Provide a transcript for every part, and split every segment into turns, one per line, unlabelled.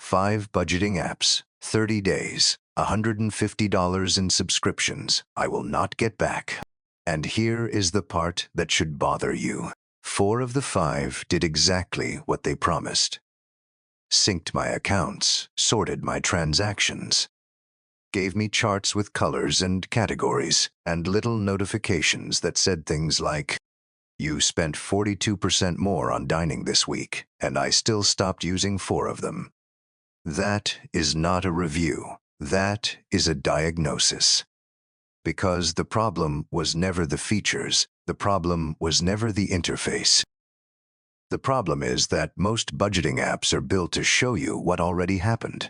5 budgeting apps, 30 days, $150 in subscriptions. I will not get back. And here is the part that should bother you. 4 of the 5 did exactly what they promised. Synced my accounts, sorted my transactions, gave me charts with colors and categories, and little notifications that said things like, "You spent 42% more on dining this week, and I still stopped using 4 of them." That is not a review. That is a diagnosis. Because the problem was never the features, the problem was never the interface. The problem is that most budgeting apps are built to show you what already happened.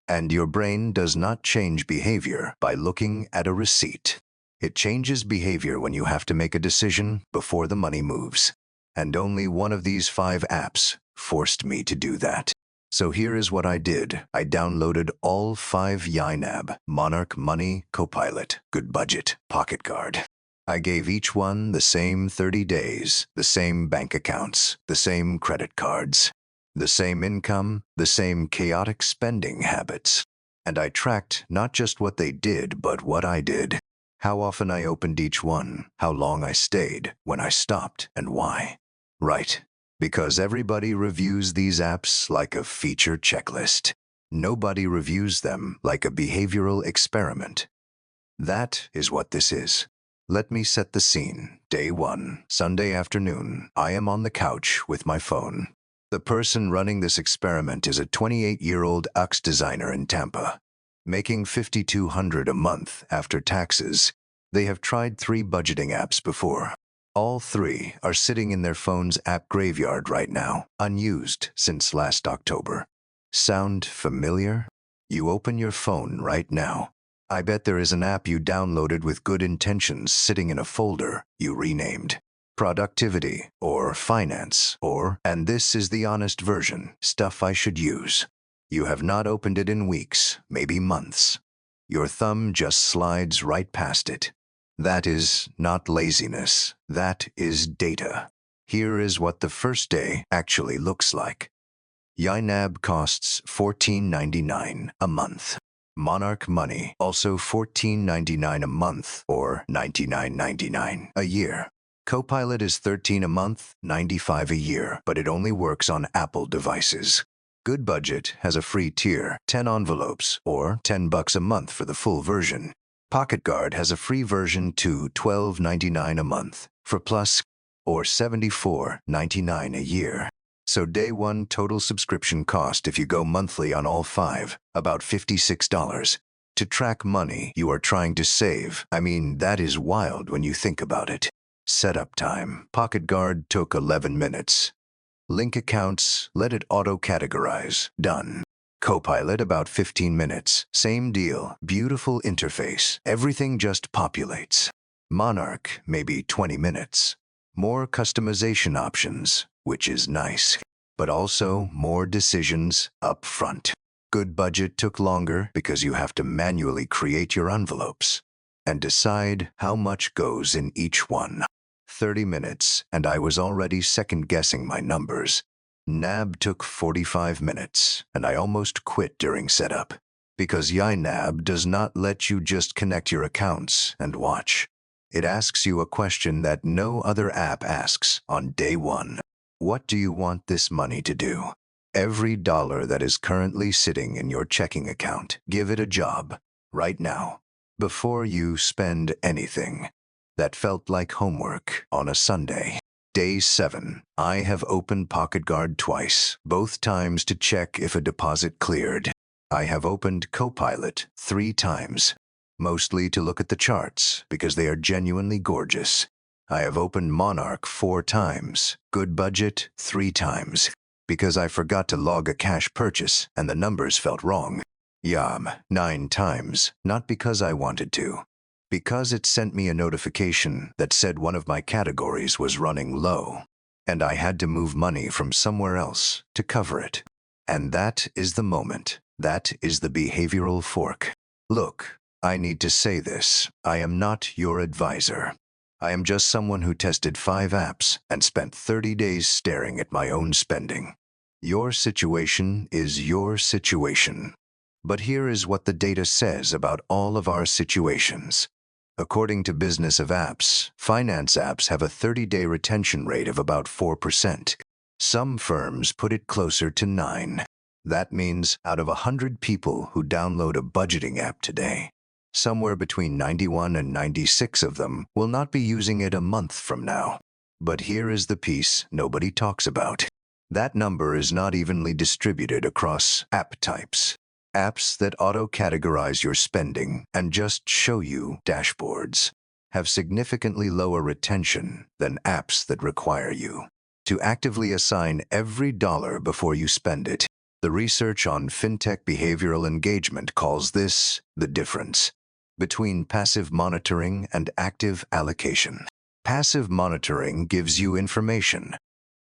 And your brain does not change behavior by looking at a receipt. It changes behavior when you have to make a decision before the money moves. And only one of these 5 apps forced me to do that. So here is what I did. I downloaded all 5 YNAB, Monarch Money, Copilot, Good Budget, Pocket Guard. I gave each one the same 30 days, the same bank accounts, the same credit cards, the same income, the same chaotic spending habits. And I tracked not just what they did, but what I did. How often I opened each one, how long I stayed, when I stopped, and why. Right. Because everybody reviews these apps like a feature checklist. Nobody reviews them like a behavioral experiment. That is what this is. Let me set the scene. Day 1, Sunday afternoon. I am on the couch with my phone. The person running this experiment is a 28-year-old UX designer in Tampa, making $5,200 a month after taxes. They have tried 3 budgeting apps before. All 3 are sitting in their phone's app graveyard right now, unused since last October. Sound familiar? You open your phone right now. I bet there is an app you downloaded with good intentions sitting in a folder you renamed Productivity or Finance or, and this is the honest version, Stuff I Should Use. You have not opened it in weeks, maybe months. Your thumb just slides right past it. That is not laziness. That is data. Here is what the first day actually looks like. YNAB costs $14.99 a month. Monarch Money, also $14.99 a month, or $99.99 a year. Copilot is $13 a month, $95 a year, but it only works on Apple devices. Good Budget has a free tier, 10 envelopes, or $10 a month for the full version. Pocket Guard has a free version to $12.99 a month for Plus, or $74.99 a year. So day 1 total subscription cost if you go monthly on all 5, about $56. To track money you are trying to save, I mean, that is wild when you think about it. Setup time. Pocket Guard took 11 minutes. Link accounts, let it auto-categorize. Done. Copilot about 15 minutes. Same deal. Beautiful interface. Everything just populates. Monarch, maybe 20 minutes. More customization options, which is nice, but also more decisions up front. Good Budget took longer because you have to manually create your envelopes and decide how much goes in each one. 30 minutes, and I was already second-guessing my numbers. NAB took 45 minutes, and I almost quit during setup, because YNAB does not let you just connect your accounts and watch. It asks you a question that no other app asks on day 1. What do you want this money to do? Every dollar that is currently sitting in your checking account, give it a job, right now, before you spend anything. That felt like homework on a Sunday. Day 7. I have opened Pocket Guard twice, both times to check if a deposit cleared. I have opened Copilot 3 times, mostly to look at the charts because they are genuinely gorgeous. I have opened Monarch 4 times, Good Budget 3 times, because I forgot to log a cash purchase and the numbers felt wrong. YNAB 9 times, not because I wanted to, because it sent me a notification that said one of my categories was running low, and I had to move money from somewhere else to cover it. And that is the moment. That is the behavioral fork. Look, I need to say this. I am not your advisor. I am just someone who tested 5 apps and spent 30 days staring at my own spending. Your situation is your situation. But here is what the data says about all of our situations. According to Business of Apps, finance apps have a 30-day retention rate of about 4%. Some firms put it closer to 9%. That means out of 100 people who download a budgeting app today, somewhere between 91 and 96 of them will not be using it a month from now. But here is the piece nobody talks about. That number is not evenly distributed across app types. Apps that auto-categorize your spending and just show you dashboards have significantly lower retention than apps that require you to actively assign every dollar before you spend it. The research on fintech behavioral engagement calls this the difference between passive monitoring and active allocation. Passive monitoring gives you information.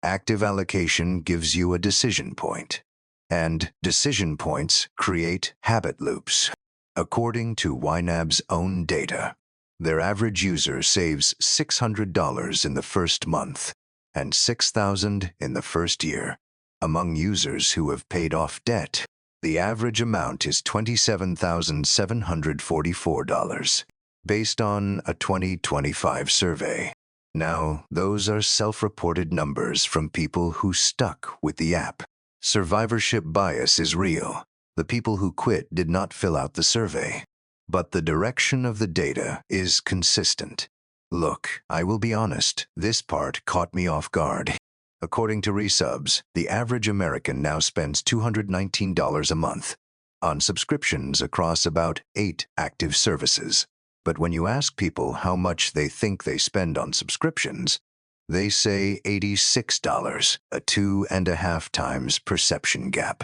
Active allocation gives you a decision point. And decision points create habit loops. According to YNAB's own data, their average user saves $600 in the first month and $6,000 in the first year. Among users who have paid off debt, the average amount is $27,744, based on a 2025 survey. Now, those are self-reported numbers from people who stuck with the app. Survivorship bias is real. The people who quit did not fill out the survey. But the direction of the data is consistent. Look, I will be honest, this part caught me off guard. According to Resubs, the average American now spends $219 a month on subscriptions across about 8 active services. But when you ask people how much they think they spend on subscriptions, they say $86, a 2.5 times perception gap.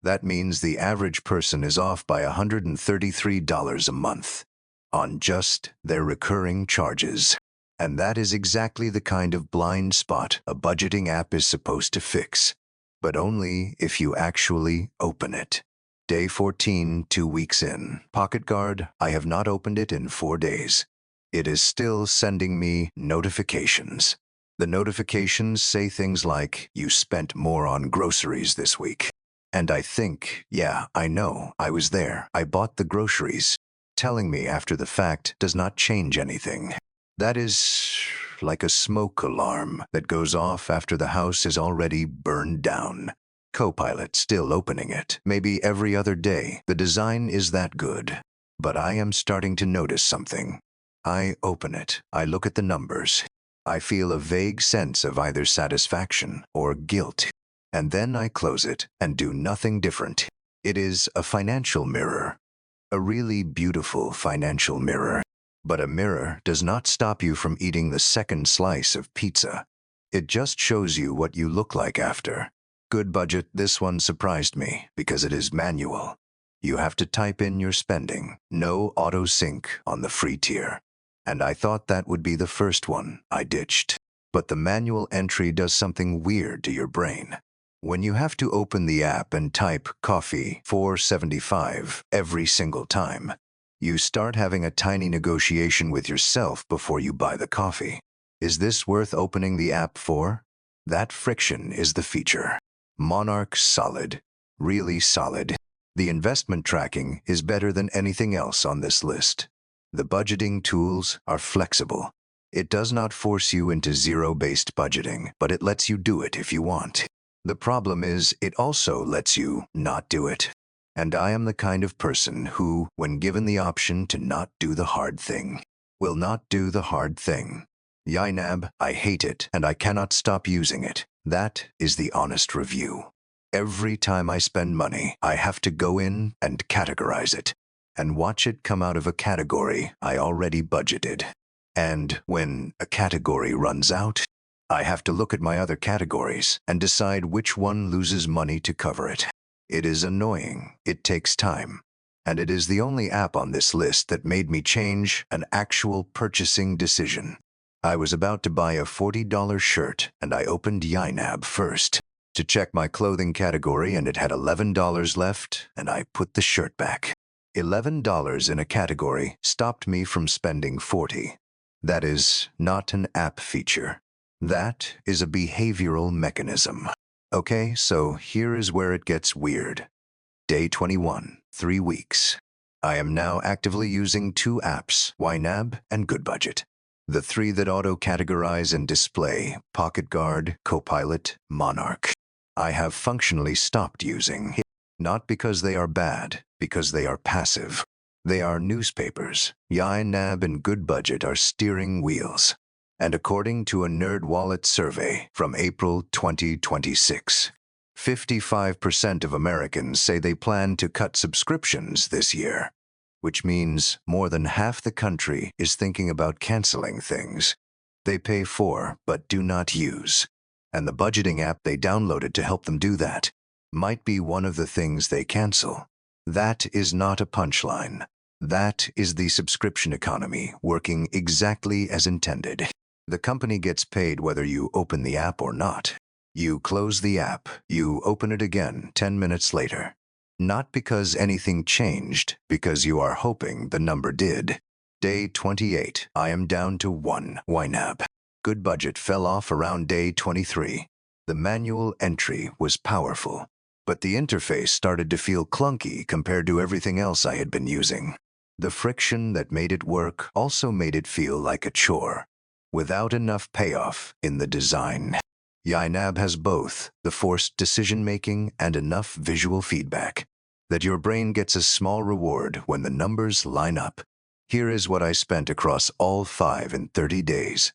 That means the average person is off by $133 a month on just their recurring charges. And that is exactly the kind of blind spot a budgeting app is supposed to fix, but only if you actually open it. Day 14, 2 weeks in. Pocket Guard, I have not opened it in 4 days. It is still sending me notifications. The notifications say things like, you spent more on groceries this week. And I think, yeah, I know, I was there. I bought the groceries. Telling me after the fact does not change anything. That is like a smoke alarm that goes off after the house is already burned down. Copilot still opening it, maybe every other day. The design is that good. But I am starting to notice something. I open it, I look at the numbers. I feel a vague sense of either satisfaction or guilt. And then I close it and do nothing different. It is a financial mirror. A really beautiful financial mirror. But a mirror does not stop you from eating the second slice of pizza. It just shows you what you look like after. Good budget, this one surprised me because it is manual. You have to type in your spending. No auto sync on the free tier. And I thought that would be the first one I ditched. But the manual entry does something weird to your brain. When you have to open the app and type coffee $4.75 every single time, you start having a tiny negotiation with yourself before you buy the coffee. Is this worth opening the app for? That friction is the feature. Monarch solid, really solid. The investment tracking is better than anything else on this list. The budgeting tools are flexible. It does not force you into zero-based budgeting, but it lets you do it if you want. The problem is, it also lets you not do it. And I am the kind of person who, when given the option to not do the hard thing, will not do the hard thing. YNAB, I hate it, and I cannot stop using it. That is the honest review. Every time I spend money, I have to go in and categorize it, and watch it come out of a category I already budgeted. And when a category runs out, I have to look at my other categories and decide which one loses money to cover it. It is annoying, it takes time, and it is the only app on this list that made me change an actual purchasing decision. I was about to buy a $40 shirt, and I opened YNAB first to check my clothing category, and it had $11 left, and I put the shirt back. $11 in a category stopped me from spending $40. That is not an app feature. That is a behavioral mechanism. Okay, so here is where it gets weird. Day 21, 3 weeks. I am now actively using two apps, YNAB and GoodBudget. The three that auto-categorize and display, PocketGuard, Copilot, Monarch. I have functionally stopped using, not because they are bad, because they are passive. They are newspapers. YNAB and GoodBudget are steering wheels. And according to a NerdWallet survey from April 2026, 55% of Americans say they plan to cut subscriptions this year, which means more than half the country is thinking about canceling things they pay for but do not use. And the budgeting app they downloaded to help them do that might be one of the things they cancel. That is not a punchline. That is the subscription economy working exactly as intended. The company gets paid whether you open the app or not. You close the app, you open it again 10 minutes later. Not because anything changed, because you are hoping the number did. Day 28, I am down to 1 YNAB. GoodBudget fell off around day 23. The manual entry was powerful, but the interface started to feel clunky compared to everything else I had been using. The friction that made it work also made it feel like a chore, without enough payoff in the design. YNAB has both the forced decision-making and enough visual feedback that your brain gets a small reward when the numbers line up. Here is what I spent across all 5 in 30 days.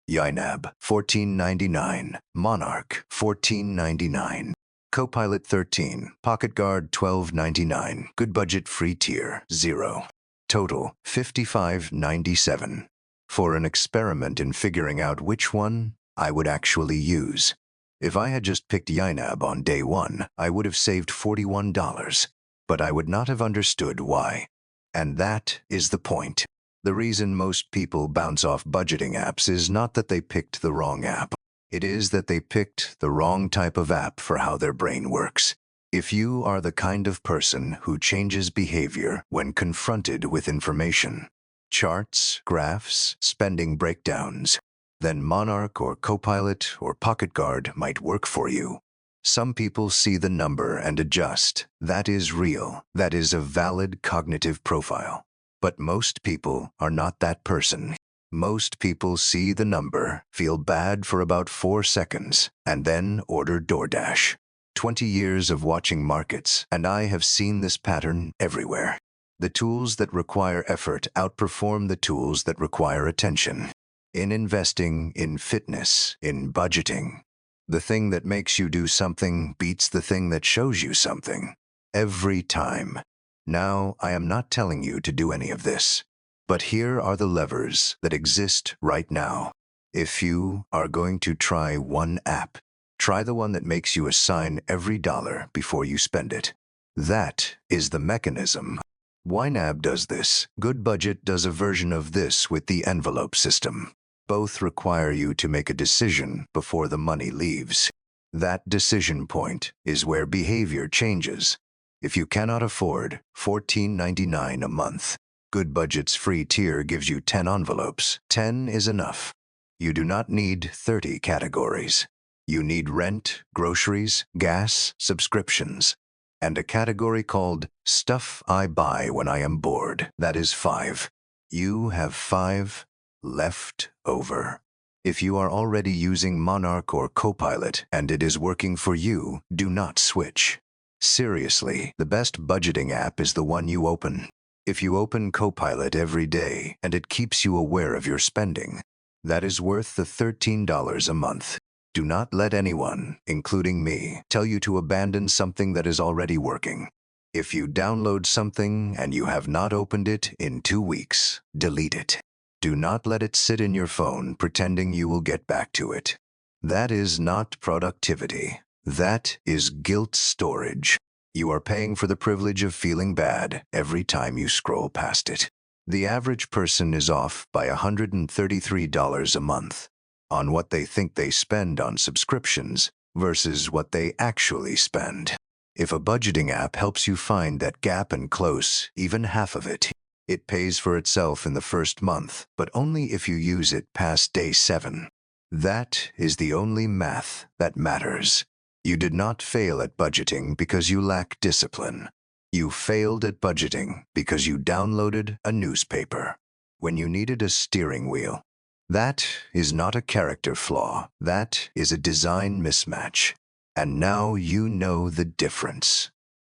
YNAB, $14.99. Monarch, $14.99. Copilot, $13. PocketGuard, $12.99. GoodBudget free tier, 0. Total, $55.97. For an experiment in figuring out which one I would actually use. If I had just picked YNAB on day 1, I would have saved $41, but I would not have understood why. And that is the point. The reason most people bounce off budgeting apps is not that they picked the wrong app. It is that they picked the wrong type of app for how their brain works. If you are the kind of person who changes behavior when confronted with information, charts, graphs, spending breakdowns, then Monarch or Copilot or PocketGuard might work for you. Some people see the number and adjust. That is real. That is a valid cognitive profile. But most people are not that person. Most people see the number, feel bad for about 4 seconds, and then order DoorDash. 20 years of watching markets, and I have seen this pattern everywhere. The tools that require effort outperform the tools that require attention. In investing, in fitness, in budgeting, the thing that makes you do something beats the thing that shows you something. Every time. Now, I am not telling you to do any of this, but here are the levers that exist right now. If you are going to try one app, try the one that makes you assign every dollar before you spend it. That is the mechanism. YNAB does this. GoodBudget does a version of this with the envelope system. Both require you to make a decision before the money leaves. That decision point is where behavior changes. If you cannot afford $14.99 a month, GoodBudget's free tier gives you 10 envelopes. 10 is enough. You do not need 30 categories. You need rent, groceries, gas, subscriptions, and a category called Stuff I Buy When I Am Bored. That is 5. You have 5 left over. If you are already using Monarch or Copilot and it is working for you, do not switch. Seriously, the best budgeting app is the one you open. If you open Copilot every day and it keeps you aware of your spending, that is worth the $13 a month. Do not let anyone, including me, tell you to abandon something that is already working. If you download something and you have not opened it in 2 weeks, delete it. Do not let it sit in your phone pretending you will get back to it. That is not productivity. That is guilt storage. You are paying for the privilege of feeling bad every time you scroll past it. The average person is off by $133 a month on what they think they spend on subscriptions versus what they actually spend. If a budgeting app helps you find that gap and close even half of it, it pays for itself in the first month, but only if you use it past day 7. That is the only math that matters. You did not fail at budgeting because you lack discipline. You failed at budgeting because you downloaded a newspaper when you needed a steering wheel. That is not a character flaw. That is a design mismatch. And now you know the difference.